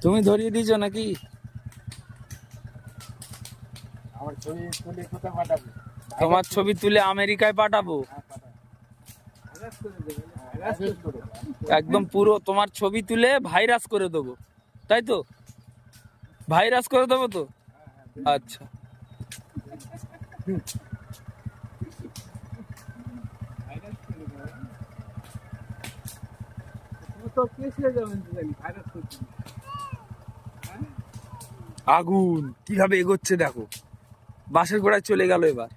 তুমি ধরিয়ে দিয়েছো নাকি? তোমার ছবি তুলে আমেরিকায় পাঠাবো? একদম পুরো তোমার ছবি তুলে ভাইরাস করে দেবো, তাই তো? ভাইরাস করে দেবো তো? আচ্ছা। আগুন কিভাবে এগোচ্ছে দেখো, বাসের গোড়ায় চলে গেল এবার।